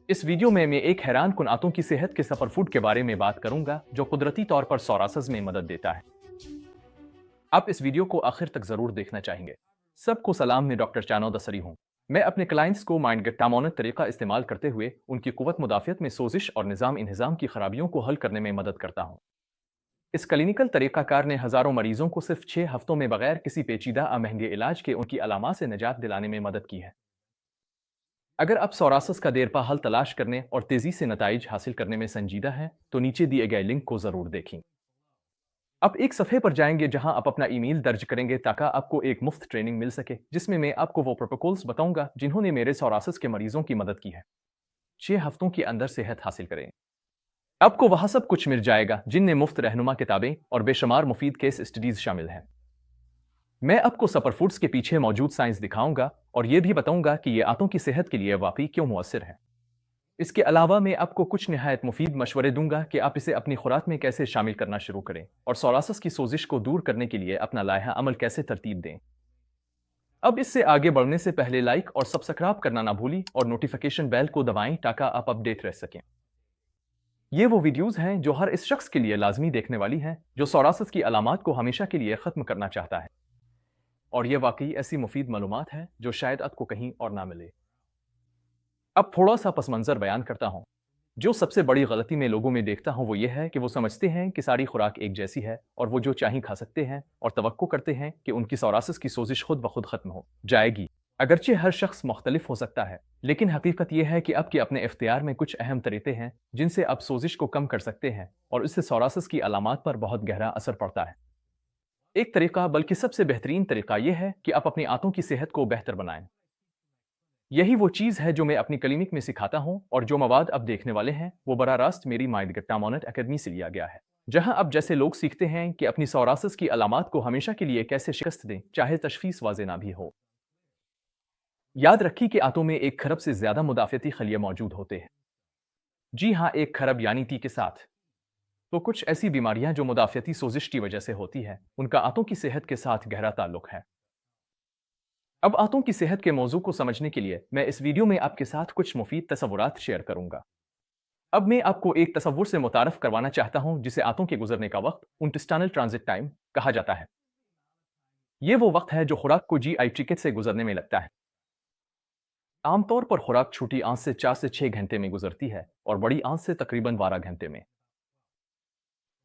इस वीडियो में मैं एक हैरान कुन आंतों की सेहत के सुपर फूड के बारे में बात करूंगा जो कुदरती तौर पर सोरासिस में मदद देता है। आप इस वीडियो को आखिर तक जरूर देखना चाहेंगे। सबको सलाम, मैं डॉक्टर चानो दसरी हूं। मैं अपने क्लाइंट्स को माइंड गट्टामोनेट तरीका इस्तेमाल करते हुए उनकी कुव्वत मुदाफियत में सोजिश और निज़ाम इंतजाम की खराबियों को हल करने में मदद करता हूं। इस क्लिनिकल तरीकाकार ने हजारों मरीजों को सिर्फ 6 हफ्तों में बगैर किसी पेचीदा और महंगे इलाज के उनकी अलामात से निजात दिलाने में मदद की है। अगर आप सोरासिस का देर पा हल तलाश करने और तेजी से नताइज हासिल करने में संजीदा हैं, तो नीचे दिए गए लिंक को जरूर देखें। आप एक सफ़े पर जाएंगे जहां आप अपना ईमेल दर्ज करेंगे ताकि आपको एक मुफ्त ट्रेनिंग मिल सके जिसमें मैं आपको वो प्रोटोकॉल्स बताऊंगा जिन्होंने मेरे सोरासिस के मरीजों की मदद की है। 6 हफ्तों के अंदर सेहत हासिल करें। आपको वहां सब कुछ मिल जाएगा जिनमें मुफ्त रहनुमा किताबें और बेशुमार मुफीद केस स्टडीज शामिल हैं। मैं आपको सुपर फूड्स के पीछे मौजूद साइंस दिखाऊंगा और ये भी बताऊंगा कि ये आंतों की सेहत के लिए वाकई क्यों मुअस्सिर है। इसके अलावा मैं आपको कुछ निहायत मुफीद मशवरे दूंगा कि आप इसे अपनी खुराक में कैसे शामिल करना शुरू करें और सोरासिस की सोजिश को दूर करने के लिए अपना लाइहा अमल कैसे तरतीब दें। अब इससे आगे बढ़ने से पहले लाइक और सब्सक्राइब करना ना भूलिए और नोटिफिकेशन बेल को दबाएं ताकि आप अपडेट रह सकें। ये वो वीडियोस हैं जो हर इस शख्स के लिए लाजमी देखने वाली हैं जो सोरासिस की अलामात को हमेशा के लिए खत्म करना चाहता है। और ये वाकई ऐसी मुफीद मालूमात है जो शायद आपको कहीं और ना मिले। अब थोड़ा सा पस मंजर बयान करता हूँ। जो सबसे बड़ी गलती मैं लोगों में देखता हूँ वो ये है कि वो समझते हैं कि सारी खुराक एक जैसी है और वो जो चाहें खा सकते हैं और तवक्को करते हैं कि उनकी सोरासिस की सोजिश खुद ब खुद खत्म हो जाएगी। अगरचे हर शख्स मुख्तलिफ हो सकता है, लेकिन हकीकत यह है कि आपके अपने इख्तियार में कुछ अहम तरीके हैं जिनसे आप सोजिश को कम कर सकते हैं और इससे सोरासिस की अलामात पर बहुत गहरा असर पड़ता है। एक तरीका, बल्कि सबसे बेहतरीन तरीका यह है कि आप अपनी आंतों की सेहत को बेहतर बनाएं। यही वो चीज़ है जो मैं अपनी क्लिनिक में सिखाता हूं और जो मवाद अब देखने वाले हैं वो बराह रास्त मेरी माइंड गट्टामोनेट अकेडमी से लिया गया है, जहां अब जैसे लोग सीखते हैं कि अपनी सोरासिस की अलामात को हमेशा के लिए कैसे शिकस्त दें, चाहे तशखीस वाज़े ना भी हो। याद रखिए कि आंतों में एक खरब से ज्यादा मुदाफ़ती खलिये मौजूद होते हैं। जी हाँ, एक खरब यानी टी के साथ। तो कुछ ऐसी बीमारियां जो मुदाफ़ती सोजिश की वजह से होती है उनका आंतों की सेहत के साथ गहरा ताल्लुक है। अब आंतों की सेहत के मौजू को समझने के लिए मैं इस वीडियो में आपके साथ कुछ मुफीद तसव्वुरात शेयर करूंगा। अब मैं आपको एक तसव्वुर से मुतारफ करवाना चाहता हूं जिसे आंतों के गुजरने का वक्त, इंटेस्टाइनल ट्रांजिट टाइम, कहा जाता है। यह वो वक्त है जो खुराक को जीआई ट्रैक्ट से गुजरने में लगता है। आमतौर पर खुराक छोटी आंत से 4 से 6 घंटे में गुजरती है और बड़ी आंत से तकरीबन 12 घंटे में।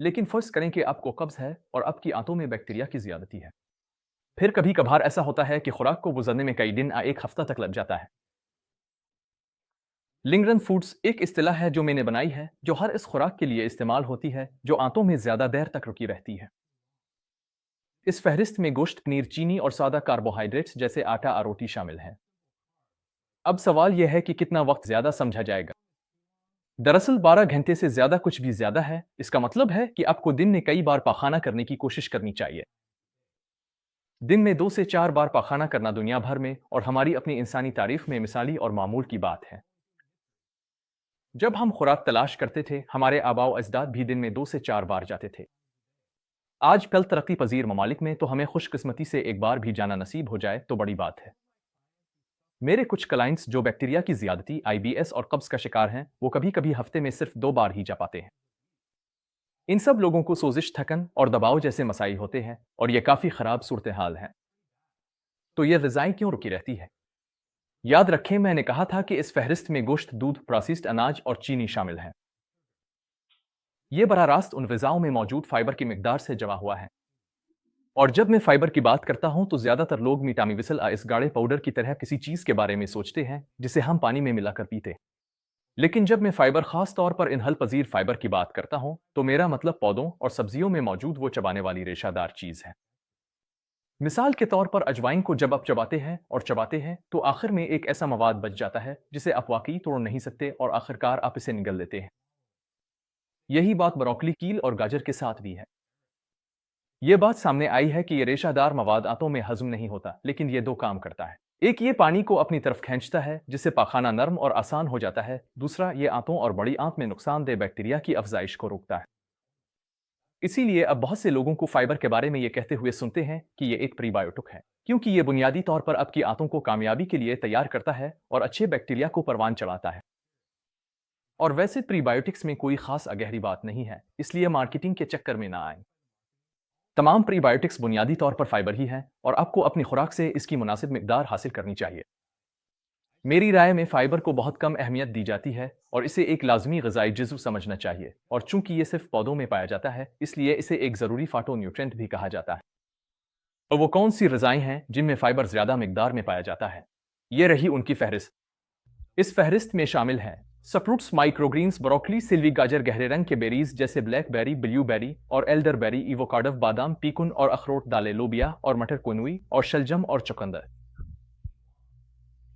लेकिन फर्ज करें कि आपको कब्ज है और आपकी आंतों में बैक्टीरिया की ज्यादती है। फिर कभी कभार ऐसा होता है कि खुराक को गुजरने में कई दिन या एक हफ्ता तक लग जाता है। लिंगरन फूड्स एक इस्तिलाह है जो मैंने बनाई है जो हर इस खुराक के लिए इस्तेमाल होती है जो आंतों में ज्यादा देर तक रुकी रहती है। इस फहरिस्त में गोश्त, पनीर, चीनी और सादा कार्बोहाइड्रेट्स जैसे आटा और रोटी शामिल है। अब सवाल यह है कि कितना वक्त ज्यादा समझा जाएगा। दरअसल 12 घंटे से ज्यादा कुछ भी ज्यादा है। इसका मतलब है कि आपको दिन में कई बार पाखाना करने की कोशिश करनी चाहिए। दिन में 2 से 4 बार पाखाना करना दुनिया भर में और हमारी अपनी इंसानी तारीफ में मिसाली और मामूल की बात है। जब हम खुराक तलाश करते थे, हमारे आबाओ अजदाद भी दिन में 2 से 4 बार जाते थे। आज कल तरक्की पजीर ममालिक में तो हमें खुशकिस्मती से एक बार भी जाना नसीब हो जाए तो बड़ी बात है। मेरे कुछ क्लाइंट्स जो बैक्टीरिया की ज्यादती, आईबीएस और कब्ज का शिकार हैं, वो कभी कभी हफ्ते में सिर्फ 2 बार ही जा पाते हैं। इन सब लोगों को सोजिश, थकन और दबाव जैसे मसाइल होते हैं और ये काफी खराब सूरत हाल है। तो ये ग़िज़ाएं क्यों रुकी रहती है? याद रखें, मैंने कहा था कि इस फहरिस्त में गोश्त, दूध, प्रोसेस्ड अनाज और चीनी शामिल है। ये बराह रास्त उन ग़िज़ाओं में मौजूद फाइबर की मिकदार से जमा हुआ है। और जब मैं फाइबर की बात करता हूं तो ज्यादातर लोग मीटामिविसल इस गाढ़े पाउडर की तरह किसी चीज के बारे में सोचते हैं जिसे हम पानी में मिलाकर पीते। लेकिन जब मैं फाइबर, खास तौर पर इनहल पजीर फाइबर की बात करता हूं तो मेरा मतलब पौधों और सब्जियों में मौजूद वो चबाने वाली रेशादार चीज है। मिसाल के तौर पर अजवाइन को जब आप चबाते हैं तो आखिर में एक ऐसा मवाद बच जाता है जिसे आप वाकई तोड़ नहीं सकते और आखिरकार आप इसे निगल लेते हैं। यही बात ब्रोकली, कील और गाजर के साथ भी है। ये बात सामने आई है कि ये रेशादार मवाद आंतों में हजम नहीं होता, लेकिन ये 2 काम करता है। एक, ये पानी को अपनी तरफ खींचता है जिससे पाखाना नर्म और आसान हो जाता है। दूसरा, ये आंतों और बड़ी आंत में नुकसानदेह बैक्टीरिया की अफजाइश को रोकता है। इसीलिए अब बहुत से लोगों को फाइबर के बारे में ये कहते हुए सुनते हैं कि ये एक प्रीबायोटिक है, क्योंकि ये बुनियादी तौर पर आपकी आंतों को कामयाबी के लिए तैयार करता है और अच्छे बैक्टीरिया को परवान चढ़ाता है। और वैसे प्रीबायोटिक्स में कोई खास गहरी बात नहीं है, इसलिए मार्केटिंग के चक्कर में ना आएं। तमाम प्रीबायोटिक्स बुनियादी तौर पर फाइबर ही हैं और आपको अपनी खुराक से इसकी मुनासिब मिकदार हासिल करनी चाहिए। मेरी राय में फाइबर को बहुत कम अहमियत दी जाती है और इसे एक लाजमी ग़िज़ाई जिज़्व समझना चाहिए, और चूंकि ये सिर्फ पौधों में पाया जाता है इसलिए इसे एक ज़रूरी फाटोन्यूट्रिएंट भी कहा जाता है। और वो कौन सी ग़िज़ाएं हैं जिनमें फाइबर ज़्यादा मिकदार में पाया जाता है? ये रही उनकी फहरिस्त। इस फहरिस्त में शामिल हैं सप्रूट्स, माइक्रोग्रीन्स, ब्रोकली, सिल्वी, गाजर, गहरे रंग के बेरीज जैसे ब्लैक बेरी, ब्लू बेरी और एल्डर बेरी, एवोकाडो, बादाम, पीकुन और अखरोट, दालें, लोबिया और मटर, क्विनोआ और शलजम और चुकंदर।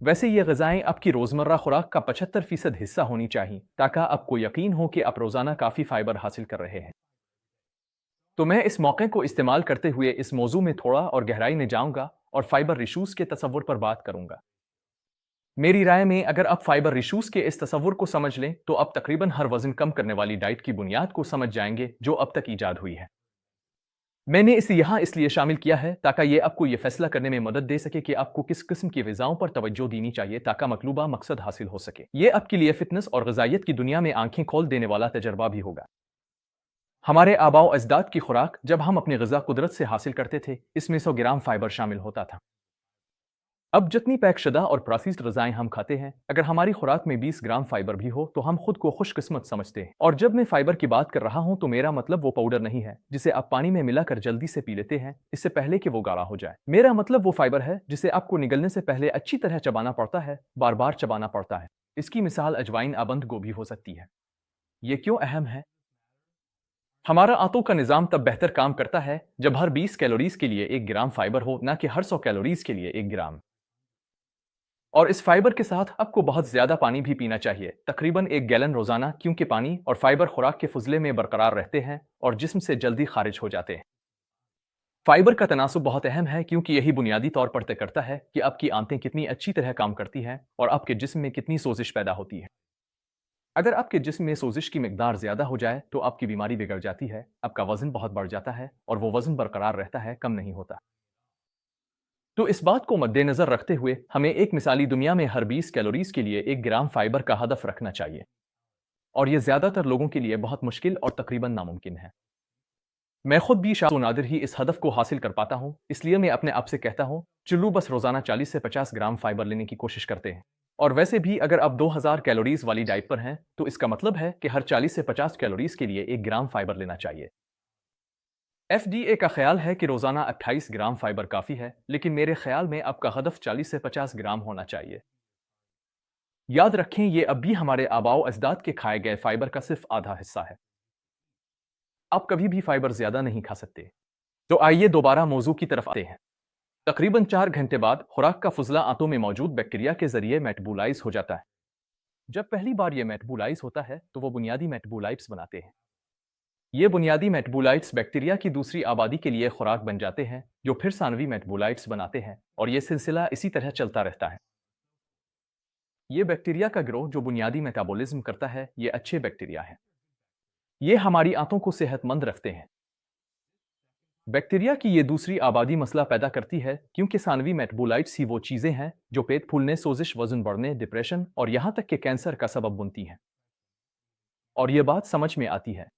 वैसे ये ग़िज़ाएं आपकी रोज़मर्रा खुराक का 75% हिस्सा होनी चाहिए ताकि आपको यकीन हो कि आप रोज़ाना काफ़ी फाइबर हासिल कर रहे हैं। तो मैं इस मौके को इस्तेमाल करते हुए इस मौजू में थोड़ा और गहराई में जाऊंगा और फाइबर रिशूज़ के तसव्वुर पर बात करूंगा। मेरी राय में अगर आप फाइबर रिशूज़ के इस तसव्वुर को समझ लें तो आप तकरीबन हर वजन कम करने वाली डाइट की बुनियाद को समझ जाएंगे जो अब तक ईजाद हुई है। मैंने इसे यहाँ इसलिए शामिल किया है ताकि ये आपको ये फैसला करने में मदद दे सके कि आपको किस किस्म की ग़िज़ाओं पर तवज्जो देनी चाहिए ताकि मतलूबा मकसद हासिल हो सके। ये आपके लिए फिटनेस और ग़िज़ाइयत की दुनिया में आंखें खोल देने वाला तजर्बा भी होगा। हमारे आबाओ अजदाद की खुराक जब हम अपनी ग़िज़ा कुदरत से हासिल करते थे इसमें 100 ग्राम फाइबर शामिल होता था। अब जितनी पैकशुदा और प्रोसेस्ड ग़िज़ाएं हम खाते हैं, अगर हमारी खुराक में 20 ग्राम फाइबर भी हो तो हम खुद को खुशकिस्मत समझते हैं। और जब मैं फाइबर की बात कर रहा हूं तो मेरा मतलब वो पाउडर नहीं है जिसे आप पानी में मिलाकर जल्दी से पी लेते हैं इससे पहले कि वो गाढ़ा हो जाए। मेरा मतलब वो फाइबर है जिसे आपको निगलने से पहले अच्छी तरह चबाना पड़ता है, बार बार चबाना पड़ता है। इसकी मिसाल अजवाइन या बंद गोभी हो सकती है। ये क्यों अहम है? हमारा आंतों का निज़ाम तब बेहतर काम करता है जब हर 20 कैलोरीज के लिए 1 ग्राम फाइबर हो, ना कि हर 100 कैलोरीज के लिए 1 ग्राम। और इस फाइबर के साथ आपको बहुत ज्यादा पानी भी पीना चाहिए, तकरीबन 1 गैलन रोजाना, क्योंकि पानी और फाइबर खुराक के फुजले में बरकरार रहते हैं और जिस्म से जल्दी खारिज हो जाते हैं। फाइबर का तनासुब बहुत अहम है क्योंकि यही बुनियादी तौर पर तय करता है कि आपकी आंतें कितनी अच्छी तरह काम करती हैं और आपके जिस्म में कितनी सोजिश पैदा होती है। अगर आपके जिस्म में सोजिश की मिकदार ज्यादा हो जाए तो आपकी बीमारी बिगड़ जाती है, आपका वजन बहुत बढ़ जाता है और वो वजन बरकरार रहता है, कम नहीं होता। तो इस बात को मद्देनजर रखते हुए हमें एक मिसाली दुनिया में हर 20 कैलोरीज के लिए 1 ग्राम फाइबर का हदफ रखना चाहिए, और यह ज्यादातर लोगों के लिए बहुत मुश्किल और तकरीबन नामुमकिन है। मैं खुद भी शायद नादिर ही इस हदफ को हासिल कर पाता हूँ, इसलिए मैं अपने आप से कहता हूँ चलो बस रोजाना 40 से 50 ग्राम फाइबर लेने की कोशिश करते हैं। और वैसे भी अगर आप 2000 कैलोरीज वाली डाइट पर हैं तो इसका मतलब है कि हर 40 से 50 कैलोरीज के लिए 1 ग्राम फाइबर लेना चाहिए। FDA का ख्याल है कि रोजाना 28 ग्राम फाइबर काफी है, लेकिन मेरे ख्याल में आपका हदफ 40 से 50 ग्राम होना चाहिए। याद रखें ये अब भी हमारे आबाओ अजदाद के खाए गए फाइबर का सिर्फ आधा हिस्सा है। आप कभी भी फाइबर ज्यादा नहीं खा सकते। तो आइए दोबारा मौजू की तरफ आते हैं। तकरीबन 4 घंटे बाद खुराक का फुजला आंतों में मौजूद बैक्टीरिया के जरिए मेटाबोलाइज हो जाता है। जब पहली बार ये मेटाबोलाइज होता है तो वो बुनियादी मेटाबोलाइट्स बनाते हैं। ये बुनियादी मेटाबोलाइट्स बैक्टीरिया की दूसरी आबादी के लिए खुराक बन जाते हैं, जो फिर सानवी मेटाबोलाइट्स बनाते हैं, और ये सिलसिला इसी तरह चलता रहता है। ये बैक्टीरिया का गिरोह जो बुनियादी मेटाबॉलिज्म करता है, ये अच्छे बैक्टीरिया हैं। ये हमारी आंतों को सेहतमंद रखते हैं। बैक्टीरिया की ये दूसरी आबादी मसला पैदा करती है क्योंकि सानवी मेटाबोलाइट्स ही वो चीजें हैं जो पेट फूलने, सोजिश, वजन बढ़ने, डिप्रेशन और यहां तक कि कैंसर का सबब बनती हैं। और ये बात समझ में आती है।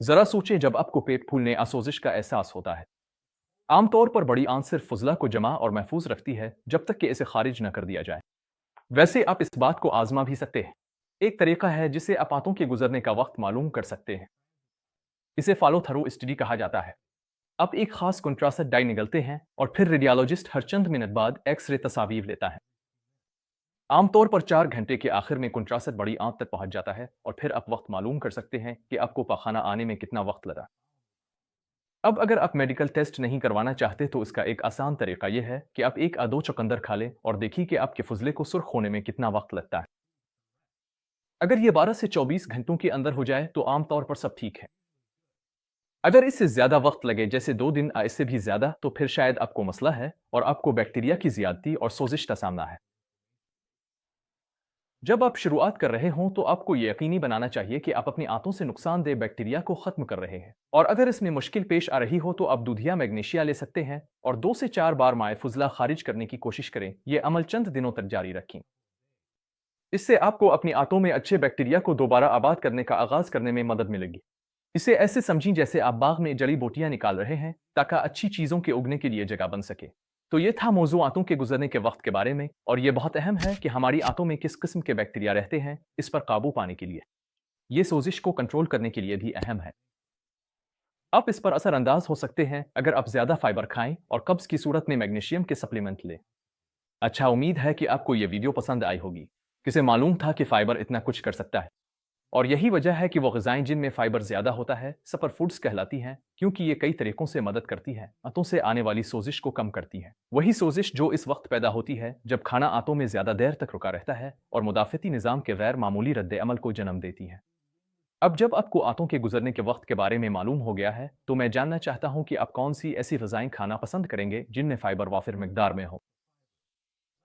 जरा सोचें, जब आपको पेट फूलने, असोजिश का एहसास होता है, आमतौर पर बड़ी आंत सिर्फ फुजला को जमा और महफूज रखती है जब तक कि इसे खारिज न कर दिया जाए। वैसे आप इस बात को आजमा भी सकते हैं। एक तरीका है जिससे आप आंतों के गुजरने का वक्त मालूम कर सकते हैं। इसे फॉलो थ्रू स्टडी कहा जाता है। आप एक खास कंट्रास्ट डाई निगलते हैं और फिर रेडियोलॉजिस्ट हर चंद मिनट बाद एक्सरे तस्वीर लेता है। आमतौर पर 4 घंटे के आखिर में कंट्रास्ट बड़ी आंत तक पहुंच जाता है और फिर आप वक्त मालूम कर सकते हैं कि आपको पाखाना आने में कितना वक्त लगा। अब अगर आप मेडिकल टेस्ट नहीं करवाना चाहते तो इसका एक आसान तरीका यह है कि आप 1 या 2 चुकंदर खा लें और देखिए कि आपके फुजले को सुर्ख होने में कितना वक्त लगता है। अगर ये 12 से 24 घंटों के अंदर हो जाए तो आमतौर पर सब ठीक है। अगर इससे ज्यादा वक्त लगे, जैसे 2 दिन या इससे भी ज्यादा, तो फिर शायद आपको मसला है और आपको बैक्टीरिया की ज्यादती और सोजिश का सामना है। जब आप शुरुआत कर रहे हों तो आपको ये यकीनी बनाना चाहिए कि आप अपनी आंतों से नुकसानदेह बैक्टीरिया को खत्म कर रहे हैं, और अगर इसमें मुश्किल पेश आ रही हो तो आप दूधिया मैग्नीशिया ले सकते हैं और 2 से 4 बार माए फुजला खारिज करने की कोशिश करें। यह अमल चंद दिनों तक जारी रखें। इससे आपको अपनी आंतों में अच्छे बैक्टीरिया को दोबारा आबाद करने का आगाज करने में मदद मिलेगी। इसे ऐसे समझें जैसे आप बाग में जड़ी बूटियां निकाल रहे हैं ताकि अच्छी चीजों के उगने के लिए जगह बन सके। तो ये था मौजू आंतों के गुजरने के वक्त के बारे में, और ये बहुत अहम है कि हमारी आंतों में किस किस्म के बैक्टीरिया रहते हैं इस पर काबू पाने के लिए। ये सोजिश को कंट्रोल करने के लिए भी अहम है। आप इस पर असरअंदाज हो सकते हैं अगर आप ज्यादा फाइबर खाएं और कब्ज की सूरत में मैग्नीशियम के सप्लीमेंट लें। अच्छा, उम्मीद है कि आपको ये वीडियो पसंद आई होगी। किसे मालूम था कि फाइबर इतना कुछ कर सकता है? और यही वजह है कि वो ग़िज़ाएँ जिनमें फाइबर ज़्यादा होता है सुपर फूड्स कहलाती हैं, क्योंकि ये कई तरीकों से मदद करती है आंतों से आने वाली सोजिश को कम करती है। वही सोजिश जो इस वक्त पैदा होती है जब खाना आंतों में ज़्यादा देर तक रुका रहता है और मुदाफ़ती निज़ाम के गैर मामूली रद्द-ए-अमल को जन्म देती है। अब जब आपको आंतों के गुजरने के वक्त के बारे में मालूम हो गया है, तो मैं जानना चाहता हूँ कि आप कौन सी ऐसी ग़िज़ाएँ खाना पसंद करेंगे जिनमें फाइबर वाफिर मिकदार में हो।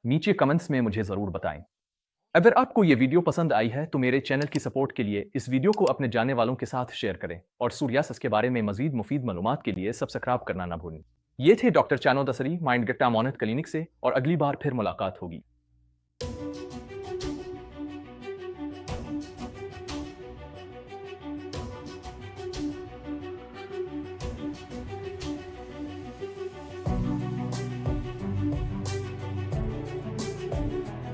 नीचे कमेंट्स में मुझे ज़रूर बताएं। अगर आपको ये वीडियो पसंद आई है तो मेरे चैनल की सपोर्ट के लिए इस वीडियो को अपने जानने वालों के साथ शेयर करें, और सूर्यासस के बारे में मजीद मुफीद मालूमात के लिए सब्सक्राइब करना ना भूलें। ये थे डॉक्टर चानो दसरी माइंड गट्टा मोनेट क्लिनिक से, और अगली बार फिर मुलाकात होगी।